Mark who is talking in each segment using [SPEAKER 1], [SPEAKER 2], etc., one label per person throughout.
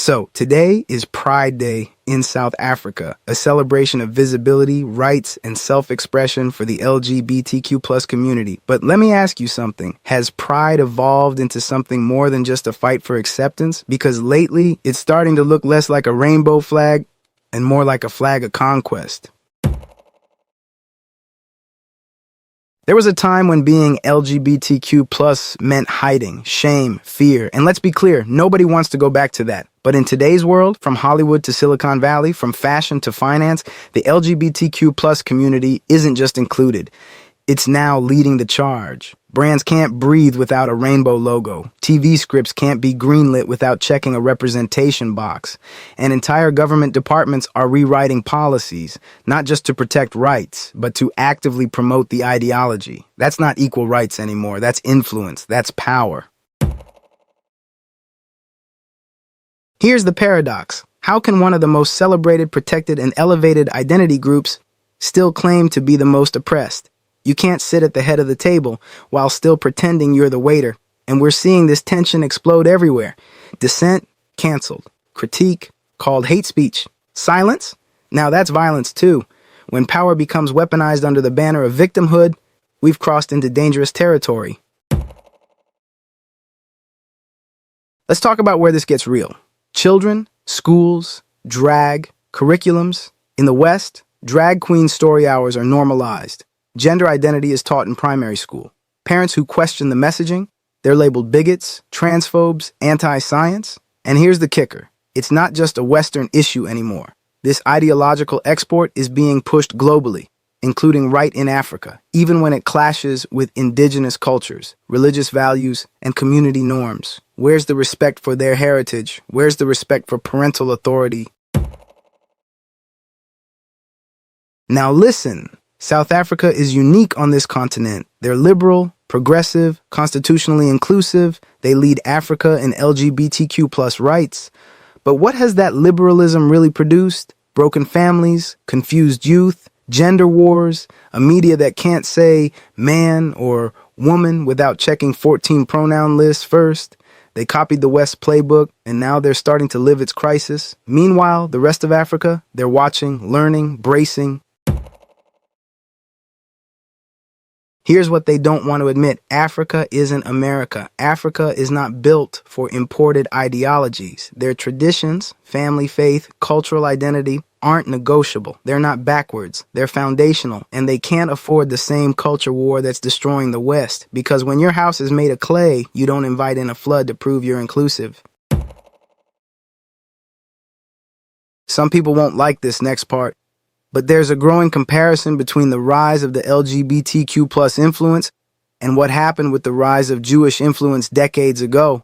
[SPEAKER 1] So today is Pride Day in South Africa, a celebration of visibility, rights, and self-expression for the LGBTQ plus community. But let me ask you something. Has pride evolved into something more than just a fight for acceptance? Because lately, it's starting to look less like a rainbow flag and more like a flag of conquest. There was a time when being LGBTQ plus meant hiding, shame, fear, and let's be clear, nobody wants to go back to that. But in today's world, from Hollywood to Silicon Valley, from fashion to finance, the LGBTQ plus community isn't just included. It's now leading the charge. Brands can't breathe without a rainbow logo. TV scripts can't be greenlit without checking a representation box. And entire government departments are rewriting policies, not just to protect rights, but to actively promote the ideology. That's not equal rights anymore. That's influence. That's power. Here's the paradox. How can one of the most celebrated, protected, and elevated identity groups still claim to be the most oppressed? You can't sit at the head of the table while still pretending you're the waiter. And we're seeing this tension explode everywhere. Dissent, canceled. Critique, called hate speech. Silence? Now that's violence too. When power becomes weaponized under the banner of victimhood, we've crossed into dangerous territory. Let's talk about where this gets real. Children, schools, drag, curriculums. In the West, drag queen story hours are normalized. Gender identity is taught in primary school. Parents who question the messaging, they're labeled bigots, transphobes, anti-science. And here's the kicker. It's not just a Western issue anymore. This ideological export is being pushed globally, including right in Africa, even when it clashes with indigenous cultures, religious values, and community norms. Where's the respect for their heritage? Where's the respect for parental authority? Now listen. South Africa is unique on this continent. They're liberal, progressive, constitutionally inclusive. They lead Africa in LGBTQ plus rights. But what has that liberalism really produced? Broken families, confused youth, gender wars, a media that can't say man or woman without checking 14 pronoun lists first. They copied the West playbook, and now they're starting to live its crisis. Meanwhile, the rest of Africa, they're watching, learning, bracing. Here's what they don't want to admit. Africa isn't America. Africa is not built for imported ideologies. Their traditions, family faith, cultural identity aren't negotiable. They're not backwards. They're foundational, and they can't afford the same culture war that's destroying the West. Because when your house is made of clay, you don't invite in a flood to prove you're inclusive. Some people won't like this next part. But there's a growing comparison between the rise of the LGBTQ plus influence and what happened with the rise of Jewish influence decades ago.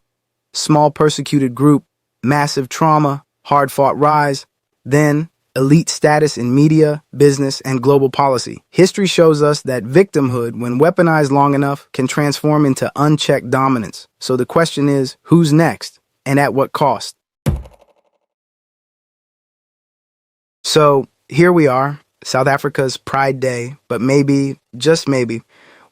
[SPEAKER 1] Small persecuted group, massive trauma, hard-fought rise, then elite status in media, business, and global policy. History shows us that victimhood, when weaponized long enough, can transform into unchecked dominance. So the question is, who's next, and at what cost? So, here we are, South Africa's Pride Day, but maybe, just maybe,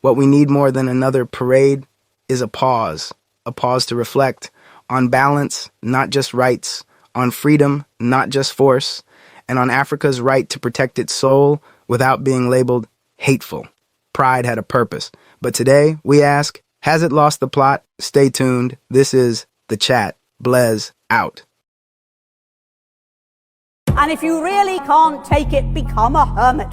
[SPEAKER 1] what we need more than another parade is a pause to reflect on balance, not just rights, on freedom, not just force, and on Africa's right to protect its soul without being labeled hateful. Pride had a purpose, but today we ask, has it lost the plot? Stay tuned. This is The Chat. Blez out.
[SPEAKER 2] And if you really can't take it, become a hermit.